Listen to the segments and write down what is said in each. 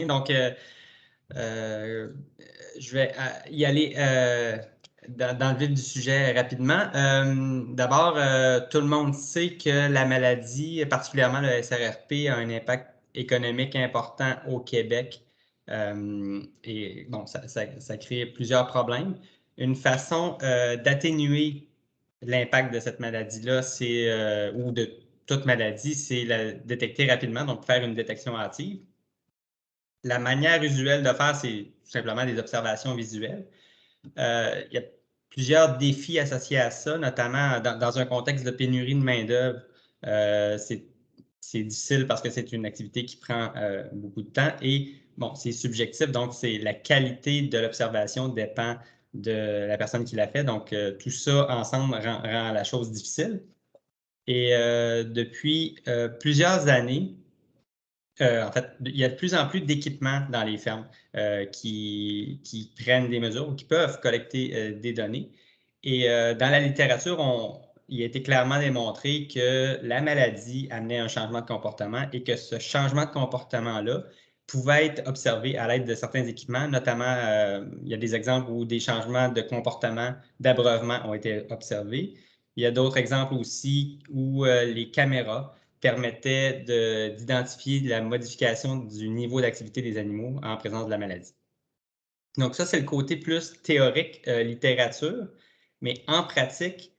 Donc, je vais y aller dans le vif du sujet rapidement. D'abord, tout le monde sait que la maladie, particulièrement le SRRP, a un impact économique important au Québec. Et bon, ça crée plusieurs problèmes. Une façon d'atténuer l'impact de cette maladie-là, ou de toute maladie, c'est la détecter rapidement, donc faire une détection hâtive. La manière usuelle de faire, c'est tout simplement des observations visuelles. Il y a plusieurs défis associés à ça, notamment dans un contexte de pénurie de main-d'œuvre. C'est difficile parce que c'est une activité qui prend beaucoup de temps et bon, c'est subjectif, donc c'est la qualité de l'observation dépend de la personne qui l'a fait. Donc, tout ça ensemble rend la chose difficile. Et depuis plusieurs années, en fait, il y a de plus en plus d'équipements dans les fermes qui prennent des mesures ou qui peuvent collecter des données. Et dans la littérature, il a été clairement démontré que la maladie amenait un changement de comportement et que ce changement de comportement-là pouvait être observé à l'aide de certains équipements, notamment, il y a des exemples où des changements de comportement d'abreuvement ont été observés. Il y a d'autres exemples aussi où les caméras permettait d'identifier la modification du niveau d'activité des animaux en présence de la maladie. Donc ça, c'est le côté plus théorique, littérature, mais en pratique,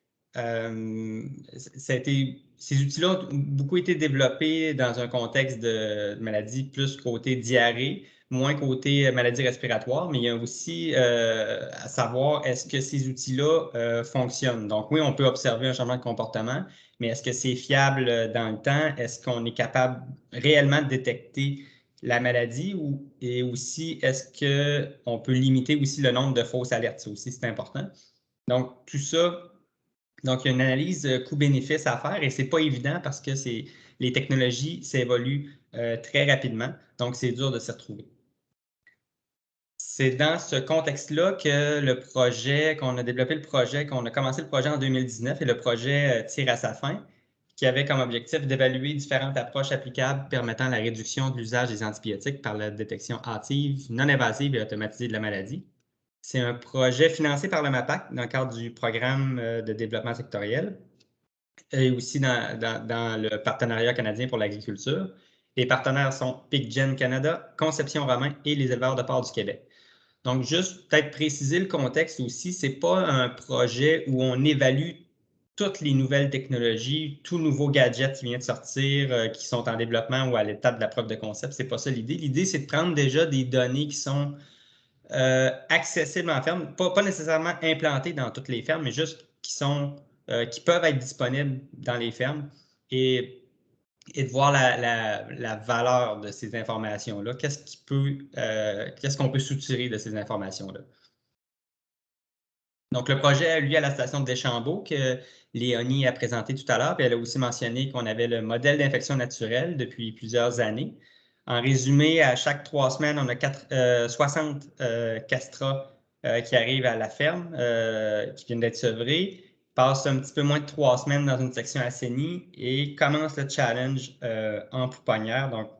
ces outils-là ont beaucoup été développés dans un contexte de maladie plus côté diarrhée, moins côté maladie respiratoire, mais il y a aussi à savoir est-ce que ces outils-là fonctionnent. Donc oui, on peut observer un changement de comportement, mais est-ce que c'est fiable dans le temps? Est-ce qu'on est capable réellement de détecter la maladie et aussi est-ce qu'on peut limiter aussi le nombre de fausses alertes? Ça aussi, c'est important. Donc, tout ça, donc il y a une analyse coût-bénéfice à faire et ce n'est pas évident parce que les technologies s'évoluent très rapidement, donc c'est dur de s'y retrouver. C'est dans ce contexte-là que qu'on a développé le projet, qu'on a commencé le projet en 2019 et le projet tire à sa fin, qui avait comme objectif d'évaluer différentes approches applicables permettant la réduction de l'usage des antibiotiques par la détection hâtive, non invasive et automatisée de la maladie. C'est un projet financé par le MAPAC dans le cadre du programme de développement sectoriel et aussi dans le partenariat canadien pour l'agriculture. Les partenaires sont PicGen Canada, Conception Romain et les éleveurs de porc du Québec. Donc, juste peut-être préciser le contexte aussi, ce n'est pas un projet où on évalue toutes les nouvelles technologies, tout nouveau gadget qui vient de sortir, qui sont en développement ou à l'étape de la preuve de concept. Ce n'est pas ça l'idée. L'idée, c'est de prendre déjà des données qui sont accessibles en ferme, pas nécessairement implantées dans toutes les fermes, mais juste qui peuvent être disponibles dans les fermes et de voir la valeur de ces informations-là. Qu'est-ce qu'on peut soutirer de ces informations-là? Donc, le projet, lui, à la station de Deschambault, que Léonie a présenté tout à l'heure, puis elle a aussi mentionné qu'on avait le modèle d'infection naturelle depuis plusieurs années. En résumé, à chaque 3 semaines, on a 60 castrats qui arrivent à la ferme, qui viennent d'être sevrés, passent un petit peu moins de 3 semaines dans une section assainie et commencent le challenge en pouponnière. Donc,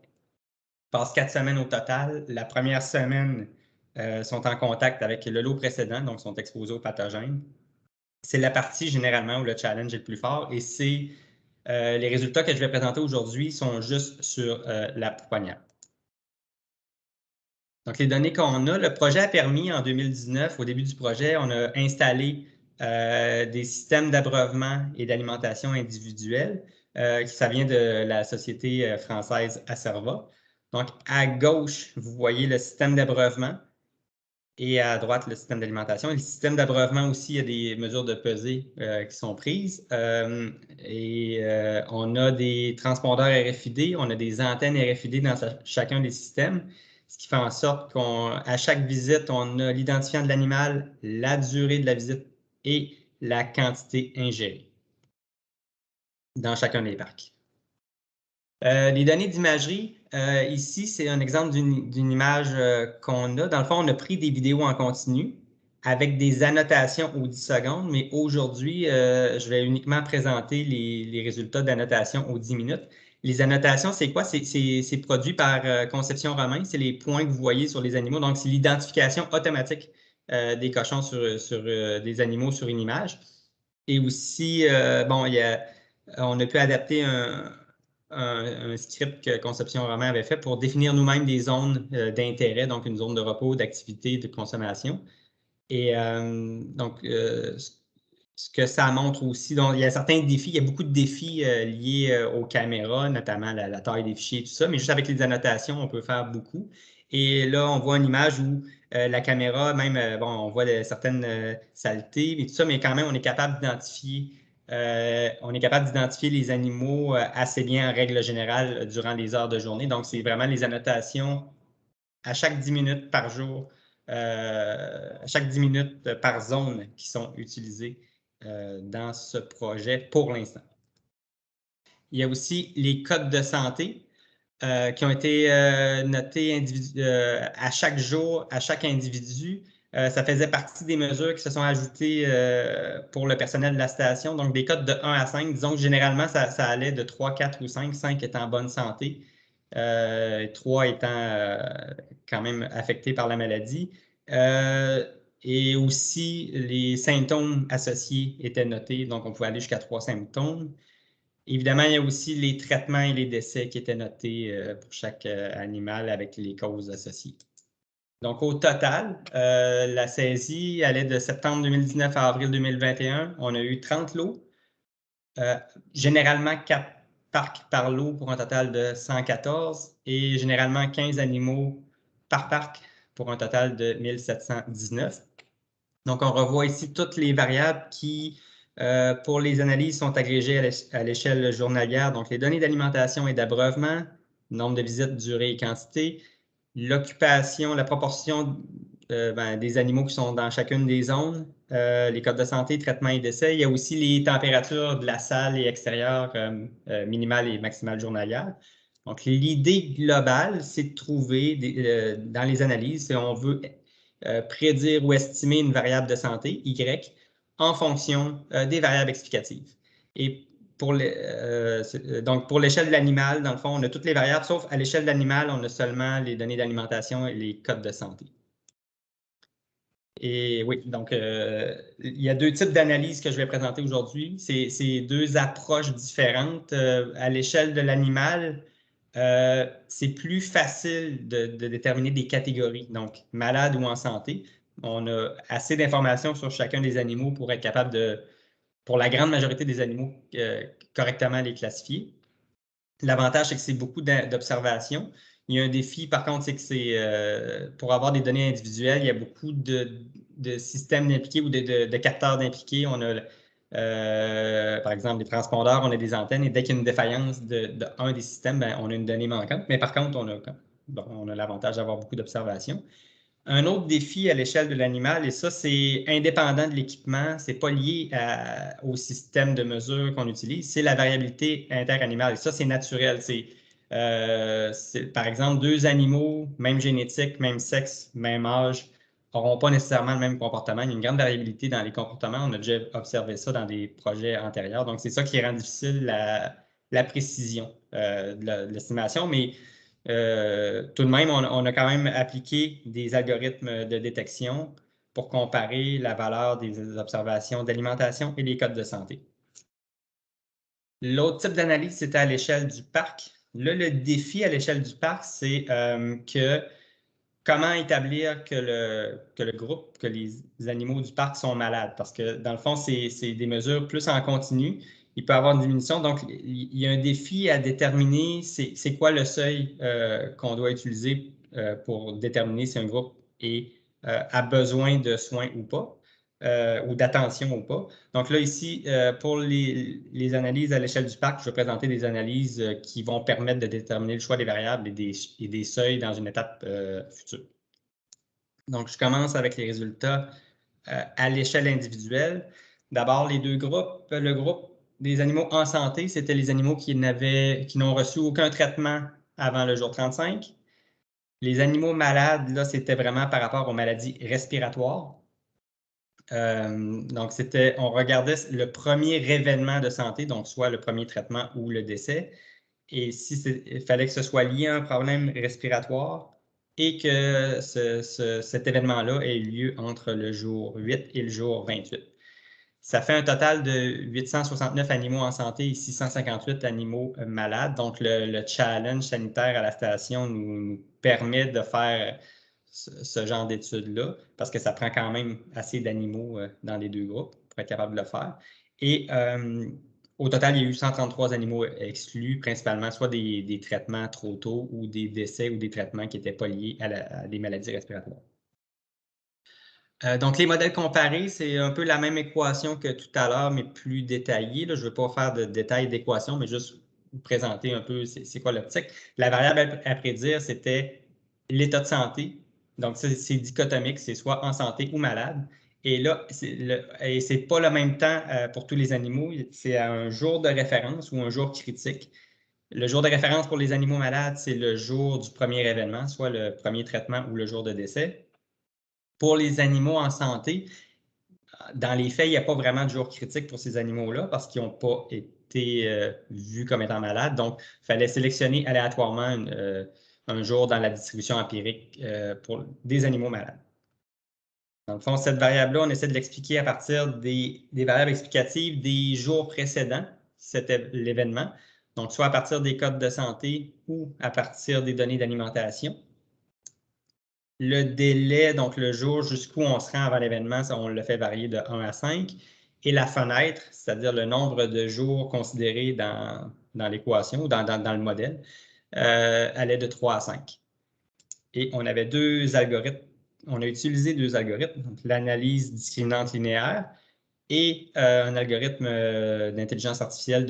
passent 4 semaines au total. La première semaine, sont en contact avec le lot précédent, donc sont exposés aux pathogènes. C'est la partie généralement où le challenge est le plus fort et c'est les résultats que je vais présenter aujourd'hui sont juste sur la pouponnière. Donc, les données qu'on a, le projet a permis en 2019, au début du projet, on a installé des systèmes d'abreuvement et d'alimentation individuelle. Ça vient de la société française Acerva. Donc, à gauche, vous voyez le système d'abreuvement et à droite, le système d'alimentation. Et le système d'abreuvement aussi, il y a des mesures de pesée qui sont prises. On a des transpondeurs RFID, on a des antennes RFID dans chacun des systèmes, ce qui fait en sorte qu'à chaque visite, on a l'identifiant de l'animal, la durée de la visite et la quantité ingérée dans chacun des parcs. Les données d'imagerie, ici, c'est un exemple d'une image qu'on a. Dans le fond, on a pris des vidéos en continu avec des annotations aux 10 secondes, mais aujourd'hui, je vais uniquement présenter les résultats d'annotation aux 10 minutes. Les annotations, c'est quoi? C'est produit par Conception Romain. C'est les points que vous voyez sur les animaux. Donc, c'est l'identification automatique des cochons sur des animaux sur une image. Et aussi, bon, on a pu adapter un script que Conception Romain avait fait pour définir nous-mêmes des zones d'intérêt, donc une zone de repos, d'activité, de consommation. Et donc, ce que ça montre aussi, donc, il y a certains défis, il y a beaucoup de défis liés aux caméras, notamment la taille des fichiers et tout ça, mais juste avec les annotations, on peut faire beaucoup. Et là, on voit une image où la caméra, même, bon, on voit certaines saletés et tout ça, mais quand même, on est capable d'identifier les animaux assez bien en règle générale durant les heures de journée. Donc, c'est vraiment les annotations à chaque 10 minutes par jour, à chaque 10 minutes par zone qui sont utilisées dans ce projet pour l'instant. Il y a aussi les codes de santé qui ont été notés à chaque jour, à chaque individu. Ça faisait partie des mesures qui se sont ajoutées pour le personnel de la station. Donc, des codes de 1 à 5. Disons que généralement, ça allait de 3, 4 ou 5. 5 étant en bonne santé, 3 étant quand même affectés par la maladie. Et aussi, les symptômes associés étaient notés. Donc, on pouvait aller jusqu'à 3 symptômes. Évidemment, il y a aussi les traitements et les décès qui étaient notés pour chaque animal avec les causes associées. Donc, au total, la saisie allait de septembre 2019 à avril 2021. On a eu 30 lots, généralement 4 parcs par lot pour un total de 114 et généralement 15 animaux par parc pour un total de 1719. Donc, on revoit ici toutes les variables qui pour les analyses, sont agrégées à l'échelle journalière. Donc, les données d'alimentation et d'abreuvement, nombre de visites, durée et quantité, l'occupation, la proportion des animaux qui sont dans chacune des zones, les codes de santé, traitement et décès. Il y a aussi les températures de la salle et extérieure minimales et maximales journalières. Donc, l'idée globale, c'est de trouver dans les analyses, si on veut prédire ou estimer une variable de santé, Y, en fonction des variables explicatives. Et donc, pour l'échelle de l'animal, dans le fond, on a toutes les variables, sauf à l'échelle de l'animal, on a seulement les données d'alimentation et les codes de santé. Et oui, donc, il y a deux types d'analyses que je vais présenter aujourd'hui. C'est deux approches différentes. À l'échelle de l'animal, c'est plus facile de déterminer des catégories, donc malade ou en santé. On a assez d'informations sur chacun des animaux pour être capable de, pour la grande majorité des animaux, correctement les classifier. L'avantage, c'est que c'est beaucoup d'observations. Il y a un défi, par contre, c'est que pour avoir des données individuelles, il y a beaucoup de systèmes d'impliqués ou de capteurs d'impliqués. On a, par exemple, des transpondeurs, on a des antennes, et dès qu'il y a une défaillance de un des systèmes, ben, on a une donnée manquante. Mais par contre, on a l'avantage d'avoir beaucoup d'observations. Un autre défi à l'échelle de l'animal, et ça, c'est indépendant de l'équipement, c'est pas lié au système de mesure qu'on utilise, c'est la variabilité interanimale. Et ça, c'est naturel. Par exemple, deux animaux, même génétique, même sexe, même âge, n'auront pas nécessairement le même comportement. Il y a une grande variabilité dans les comportements. On a déjà observé ça dans des projets antérieurs. Donc, c'est ça qui rend difficile la précision de l'estimation. Mais tout de même, on a quand même appliqué des algorithmes de détection pour comparer la valeur des observations d'alimentation et les codes de santé. L'autre type d'analyse, c'était à l'échelle du parc. Là, le défi à l'échelle du parc, c'est que comment établir que le groupe, que les animaux du parc sont malades. Parce que dans le fond, c'est des mesures plus en continu. Il peut y avoir une diminution. Donc, il y a un défi à déterminer c'est quoi le seuil qu'on doit utiliser pour déterminer si un groupe a besoin de soins ou pas, ou d'attention ou pas. Donc là, ici, pour les analyses à l'échelle du parc, je vais présenter des analyses qui vont permettre de déterminer le choix des variables et des seuils dans une étape future. Donc, je commence avec les résultats à l'échelle individuelle. D'abord, les deux groupes. Le groupe des animaux en santé, c'était les animaux qui n'ont reçu aucun traitement avant le jour 35. Les animaux malades, là, c'était vraiment par rapport aux maladies respiratoires. Donc, on regardait le premier événement de santé, donc soit le premier traitement ou le décès. et il fallait que ce soit lié à un problème respiratoire et que cet événement-là ait eu lieu entre le jour 8 et le jour 28. Ça fait un total de 869 animaux en santé et 658 animaux malades. Donc, le challenge sanitaire à la station nous permet de faire ce genre d'études-là parce que ça prend quand même assez d'animaux dans les deux groupes pour être capable de le faire. Et au total, il y a eu 133 animaux exclus, principalement soit des traitements trop tôt ou des décès ou des traitements qui n'étaient pas liés à des maladies respiratoires. Donc, les modèles comparés, c'est un peu la même équation que tout à l'heure, mais plus détaillée. Là. Je ne veux pas faire de détails d'équation, mais juste vous présenter un peu c'est quoi l'optique. La variable à prédire, c'était l'état de santé. Donc, c'est dichotomique, c'est soit en santé ou malade. Et là, c'est pas le même temps pour tous les animaux. C'est à un jour de référence ou un jour critique. Le jour de référence pour les animaux malades, c'est le jour du premier événement, soit le premier traitement ou le jour de décès. Pour les animaux en santé, dans les faits, il n'y a pas vraiment de jour critique pour ces animaux-là parce qu'ils n'ont pas été vus comme étant malades. Donc, il fallait sélectionner aléatoirement un jour dans la distribution empirique pour des animaux malades. Dans le fond, cette variable-là, on essaie de l'expliquer à partir des variables explicatives des jours précédents, c'était l'événement. Donc, soit à partir des codes de santé ou à partir des données d'alimentation. Le délai, donc le jour jusqu'où on se rend avant l'événement, on le fait varier de 1 à 5. Et la fenêtre, c'est-à-dire le nombre de jours considérés dans l'équation ou dans le modèle, allait de 3 à 5. Et on avait deux algorithmes. On a utilisé deux algorithmes, donc l'analyse discriminante linéaire et un algorithme d'intelligence artificielle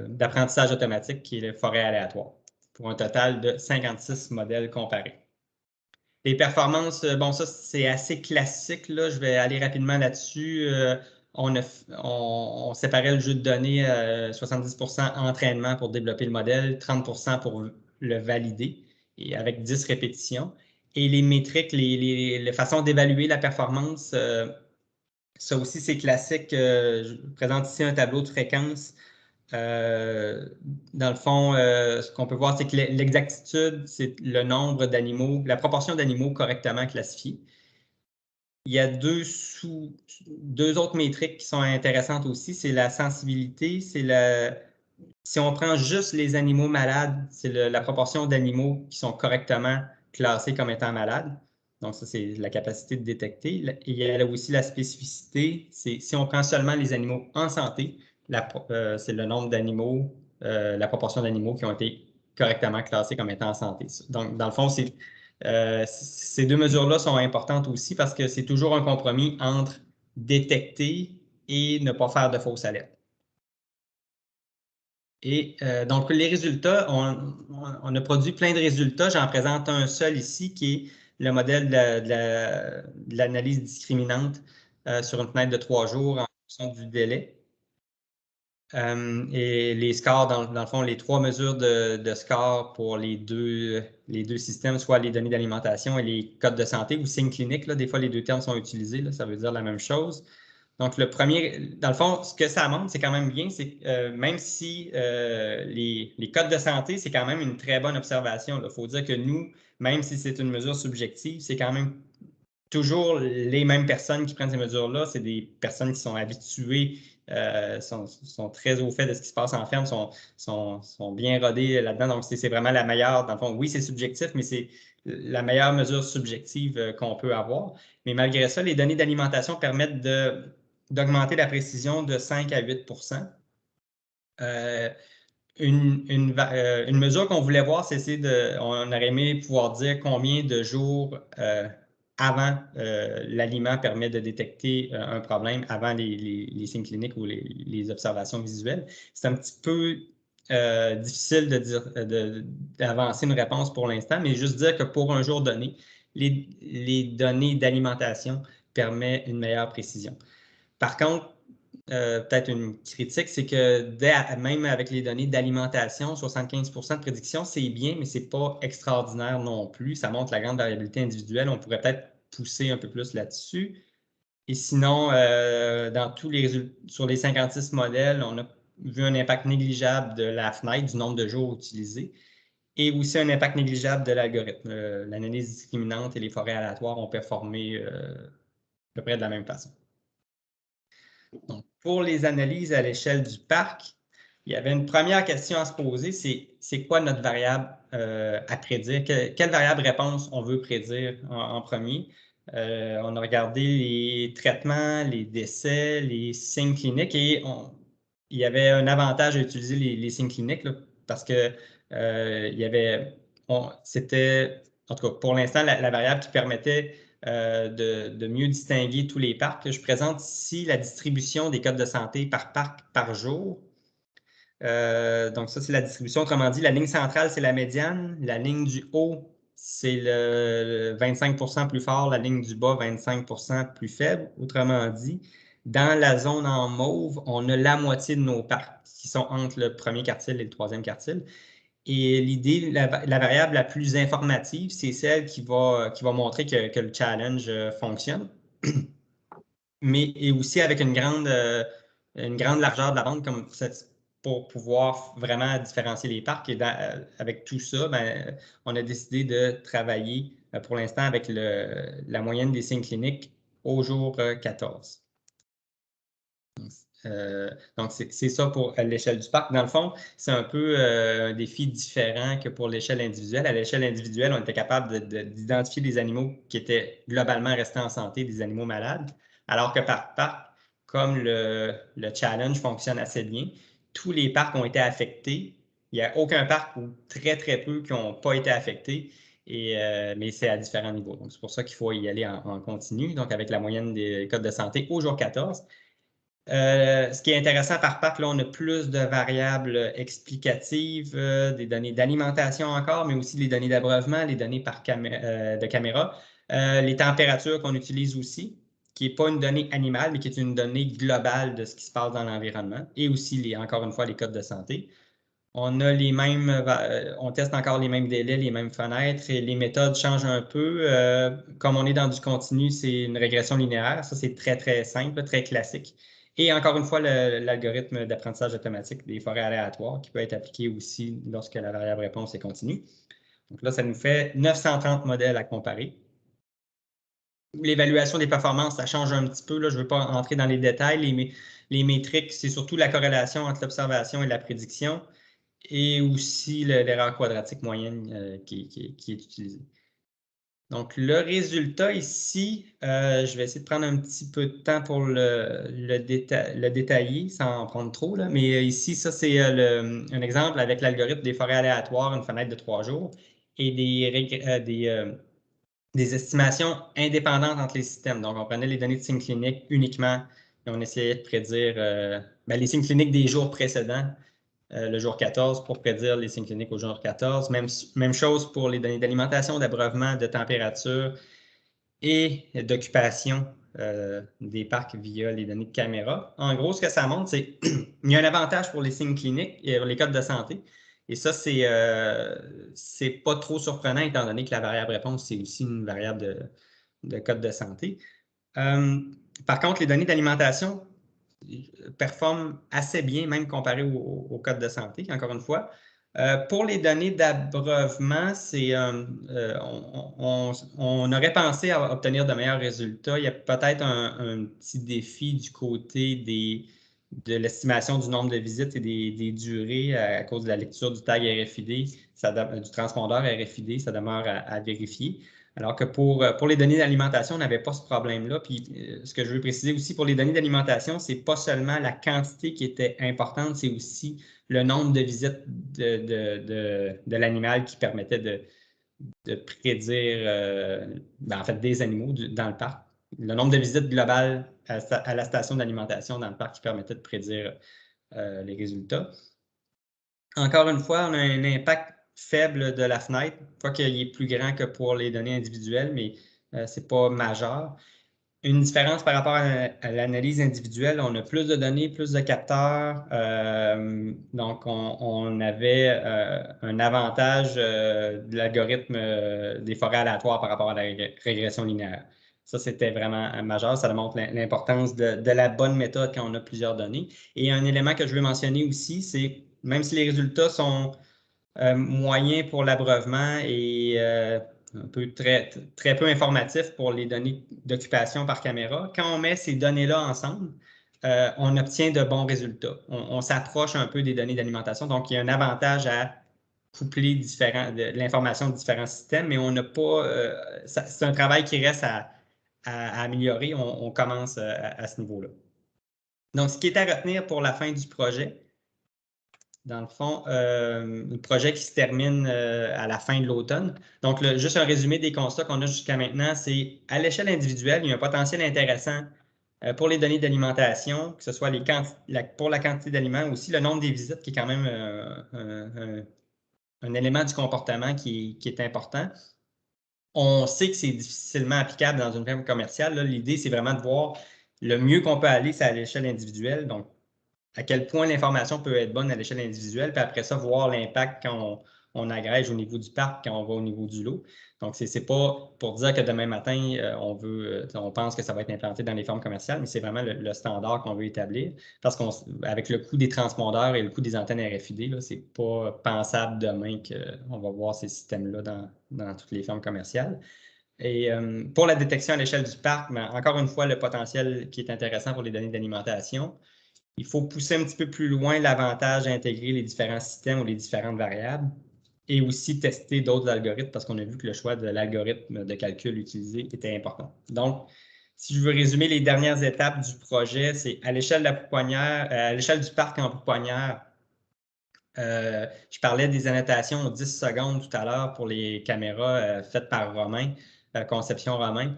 d'apprentissage automatique qui est le forêt aléatoire, pour un total de 56 modèles comparés. Les performances, bon, ça, c'est assez classique, là. Je vais aller rapidement là-dessus. On séparait le jeu de données 70% entraînement pour développer le modèle, 30% pour le valider, et avec 10 répétitions. Et les métriques, les façons d'évaluer la performance, ça aussi, c'est classique. Je présente ici un tableau de fréquence. Dans le fond, ce qu'on peut voir, c'est que l'exactitude, c'est le nombre d'animaux, la proportion d'animaux correctement classifiés. Il y a deux autres métriques qui sont intéressantes aussi. C'est la sensibilité, si on prend juste les animaux malades, c'est la proportion d'animaux qui sont correctement classés comme étant malades. Donc, ça, c'est la capacité de détecter. Et il y a aussi la spécificité. Si on prend seulement les animaux en santé, c'est le nombre d'animaux, la proportion d'animaux qui ont été correctement classés comme étant en santé. Donc, dans le fond, ces deux mesures-là sont importantes aussi parce que c'est toujours un compromis entre détecter et ne pas faire de fausses alertes. Et donc, les résultats, on a produit plein de résultats. J'en présente un seul ici qui est le modèle de l'analyse discriminante sur une fenêtre de 3 jours en fonction du délai. Et les scores, dans le fond, les trois mesures de score pour les deux systèmes, soit les données d'alimentation et les codes de santé ou signes cliniques. Là, des fois, les deux termes sont utilisés, là, ça veut dire la même chose. Donc, le premier, dans le fond, ce que ça montre, c'est quand même bien, c'est que même si les codes de santé, c'est quand même une très bonne observation. Il faut dire que nous, même si c'est une mesure subjective, c'est quand même toujours les mêmes personnes qui prennent ces mesures-là. C'est des personnes qui sont habituées, sont très au fait de ce qui se passe en ferme, sont bien rodées là-dedans. Donc, c'est vraiment la meilleure, dans le fond, oui, c'est subjectif, mais c'est la meilleure mesure subjective qu'on peut avoir. Mais malgré ça, les données d'alimentation permettent d'augmenter la précision de 5 à 8 une mesure qu'on voulait voir, on aurait aimé pouvoir dire combien de jours avant l'aliment permet de détecter un problème avant les signes cliniques ou les observations visuelles. C'est un petit peu difficile d'avancer une réponse pour l'instant, mais juste dire que pour un jour donné, les données d'alimentation permettent une meilleure précision. Par contre, peut-être une critique, c'est que même avec les données d'alimentation, 75% de prédiction, c'est bien, mais ce n'est pas extraordinaire non plus. Ça montre la grande variabilité individuelle. On pourrait peut-être pousser un peu plus là-dessus. Et sinon, sur les 56 modèles, vu un impact négligeable de la fenêtre, du nombre de jours utilisés, et aussi un impact négligeable de l'algorithme. L'analyse discriminante et les forêts aléatoires ont performé à peu près de la même façon. Donc, pour les analyses à l'échelle du parc, il y avait une première question à se poser, c'est quoi notre variable à prédire? Quelle variable réponse on veut prédire en premier? On a regardé les traitements, les décès, les signes cliniques et il y avait un avantage à utiliser les signes cliniques là, parce que il y avait, c'était, en tout cas pour l'instant, la variable qui permettait de mieux distinguer tous les parcs. Je présente ici la distribution des codes de santé par parc par jour. Donc ça, c'est la distribution. Autrement dit, la ligne centrale, c'est la médiane. La ligne du haut, c'est le 25% plus fort. La ligne du bas, 25% plus faible. Autrement dit, dans la zone en mauve, on a la moitié de nos parcs qui sont entre le premier quartile et le troisième quartile. Et l'idée, la variable la plus informative, c'est celle qui va montrer que le challenge fonctionne, mais et aussi avec une grande largeur de la bande comme pour pouvoir vraiment différencier les parcs. Et avec tout ça, ben, on a décidé de travailler pour l'instant avec la moyenne des signes cliniques au jour 14. Donc, c'est ça pour l'échelle du parc. Dans le fond, c'est un peu un défi différent que pour l'échelle individuelle. À l'échelle individuelle, on était capable d'identifier des animaux qui étaient globalement restés en santé, des animaux malades, alors que par parc, comme le challenge fonctionne assez bien, tous les parcs ont été affectés. Il n'y a aucun parc ou très, très peu qui n'ont pas été affectés, mais c'est à différents niveaux. Donc, c'est pour ça qu'il faut y aller en continu, donc avec la moyenne des codes de santé au jour 14. Ce qui est intéressant par parc, là, on a plus de variables explicatives, des données d'alimentation encore, mais aussi les données d'abreuvement, les données de caméra, les températures qu'on utilise aussi, qui n'est pas une donnée animale, mais qui est une donnée globale de ce qui se passe dans l'environnement, et aussi, encore une fois, les codes de santé. On a on teste encore les mêmes délais, les mêmes fenêtres, et les méthodes changent un peu. Comme on est dans du continu, c'est une régression linéaire. Ça, c'est très, très simple, très classique. Et encore une fois, l'algorithme d'apprentissage automatique des forêts aléatoires qui peut être appliqué aussi lorsque la variable réponse est continue. Donc là, ça nous fait 930 modèles à comparer. L'évaluation des performances, ça change un petit peu. Là, je ne veux pas entrer dans les détails. Les métriques, c'est surtout la corrélation entre l'observation et la prédiction et aussi l'erreur quadratique moyenne qui est utilisée. Donc, le résultat ici, je vais essayer de prendre un petit peu de temps pour le détailler sans en prendre trop, là. Mais ici, ça, c'est un exemple avec l'algorithme des forêts aléatoires, une fenêtre de 3 jours, et des estimations indépendantes entre les systèmes. Donc, on prenait les données de signes cliniques uniquement et on essayait de prédire les signes cliniques des jours précédents, le jour 14, pour prédire les signes cliniques au jour 14. Même chose pour les données d'alimentation, d'abreuvement, de température et d'occupation des parcs via les données de caméra. En gros, ce que ça montre, c'est qu'il y a un avantage pour les signes cliniques et les codes de santé. Et ça, c'est pas trop surprenant étant donné que la variable réponse, c'est aussi une variable de code de santé. Par contre, les données d'alimentation performent assez bien, même comparé au code de santé, encore une fois. Pour les données d'abreuvement, on aurait pensé à obtenir de meilleurs résultats. Il y a peut-être un petit défi du côté de l'estimation du nombre de visites et des durées à cause de la lecture du tag RFID, du transpondeur RFID, ça demeure à vérifier. Alors que pour les données d'alimentation, on n'avait pas ce problème-là. Puis ce que je veux préciser aussi pour les données d'alimentation, c'est pas seulement la quantité qui était importante, c'est aussi le nombre de visites de l'animal qui permettait de prédire en fait des animaux dans le parc. Le nombre de visites globales à la station d'alimentation dans le parc qui permettait de prédire les résultats. Encore une fois, on a un impact faible de la fenêtre, pas qu'il est plus grand que pour les données individuelles, mais ce n'est pas majeur. Une différence par rapport à l'analyse individuelle, on a plus de données, plus de capteurs, donc on avait un avantage de l'algorithme des forêts aléatoires par rapport à la régression linéaire. Ça, c'était vraiment majeur. Ça démontre l'importance de la bonne méthode quand on a plusieurs données. Et un élément que je veux mentionner aussi, c'est même si les résultats sont moyens pour l'abreuvement et un peu très peu informatifs pour les données d'occupation par caméra, quand on met ces données-là ensemble, on obtient de bons résultats. On s'approche un peu des données d'alimentation. Donc, il y a un avantage à coupler l'information de différents systèmes, mais on n'a pas. C'est un travail qui reste à améliorer. On commence à ce niveau-là. Donc, ce qui est à retenir pour la fin du projet, dans le fond, le projet qui se termine à la fin de l'automne. Donc, juste un résumé des constats qu'on a jusqu'à maintenant, c'est à l'échelle individuelle, il y a un potentiel intéressant pour les données d'alimentation, que ce soit pour la quantité d'aliments, aussi le nombre des visites, qui est quand même un élément du comportement qui est important. On sait que c'est difficilement applicable dans une ferme commerciale. L'idée, c'est vraiment de voir le mieux qu'on peut aller, c'est à l'échelle individuelle. Donc, à quel point l'information peut être bonne à l'échelle individuelle, puis après ça, voir l'impact quand on agrège au niveau du parc, quand on va au niveau du lot. Donc, ce n'est pas pour dire que demain matin, on pense que ça va être implanté dans les fermes commerciales, mais c'est vraiment le standard qu'on veut établir. Parce qu'avec le coût des transpondeurs et le coût des antennes RFID, ce n'est pas pensable demain qu'on va voir ces systèmes-là dans toutes les fermes commerciales. Et pour la détection à l'échelle du parc, encore une fois, le potentiel qui est intéressant pour les données d'alimentation, il faut pousser un petit peu plus loin l'avantage d'intégrer les différents systèmes ou les différentes variables et aussi tester d'autres algorithmes parce qu'on a vu que le choix de l'algorithme de calcul utilisé était important. Donc, si je veux résumer les dernières étapes du projet, c'est à l'échelle de la pouponnière, à l'échelle du parc en pouponnière, je parlais des annotations aux 10 secondes tout à l'heure pour les caméras faites par Romain, Conception Romain.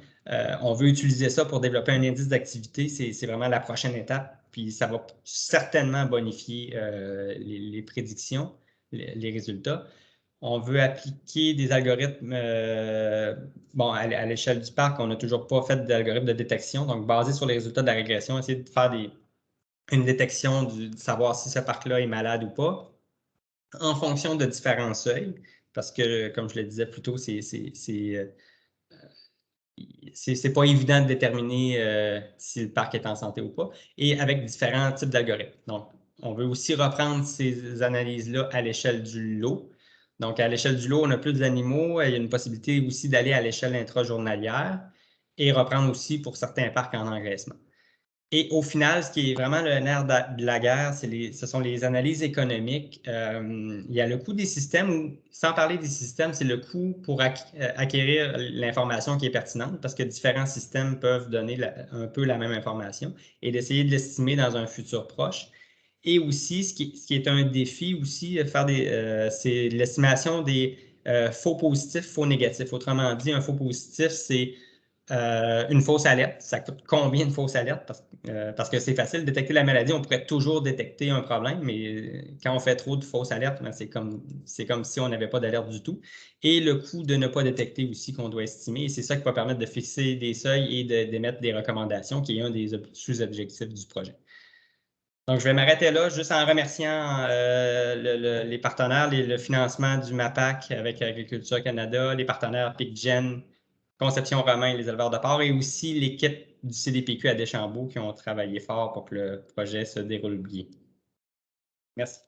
On veut utiliser ça pour développer un indice d'activité. C'est vraiment la prochaine étape. Puis ça va certainement bonifier les prédictions, les résultats. On veut appliquer des algorithmes, bon, à l'échelle du parc, on n'a toujours pas fait d'algorithme de détection. Donc, basé sur les résultats de la régression, essayer de faire une détection de savoir si ce parc-là est malade ou pas en fonction de différents seuils, parce que, comme je le disais plus tôt, c'est pas évident de déterminer si le parc est en santé ou pas, et avec différents types d'algorithmes. Donc, on veut aussi reprendre ces analyses-là à l'échelle du lot. Donc, à l'échelle du lot, on a plus d'animaux. Il y a une possibilité aussi d'aller à l'échelle intrajournalière et reprendre aussi pour certains parcs en engraissement. Et au final, ce qui est vraiment le nerf de la guerre, ce sont les analyses économiques. Il y a le coût des systèmes, sans parler des systèmes, c'est le coût pour acquérir l'information qui est pertinente, parce que différents systèmes peuvent donner un peu la même information, et d'essayer de l'estimer dans un futur proche. Et aussi, ce qui est un défi aussi, c'est l'estimation des faux positifs, faux négatifs. Autrement dit, un faux positif, c'est une fausse alerte. Ça coûte combien de fausses alertes? Parce que c'est facile de détecter la maladie. On pourrait toujours détecter un problème, mais quand on fait trop de fausses alertes, c'est comme si on n'avait pas d'alerte du tout. Et le coût de ne pas détecter aussi qu'on doit estimer. Et c'est ça qui va permettre de fixer des seuils et d'émettre des recommandations, qui est un des sous-objectifs du projet. Donc, je vais m'arrêter là, juste en remerciant les partenaires, le financement du MAPAC avec Agriculture Canada, les partenaires PicGen, Conception Romain, les éleveurs de porc, et aussi l'équipe du CDPQ à Deschambault qui ont travaillé fort pour que le projet se déroule bien. Merci.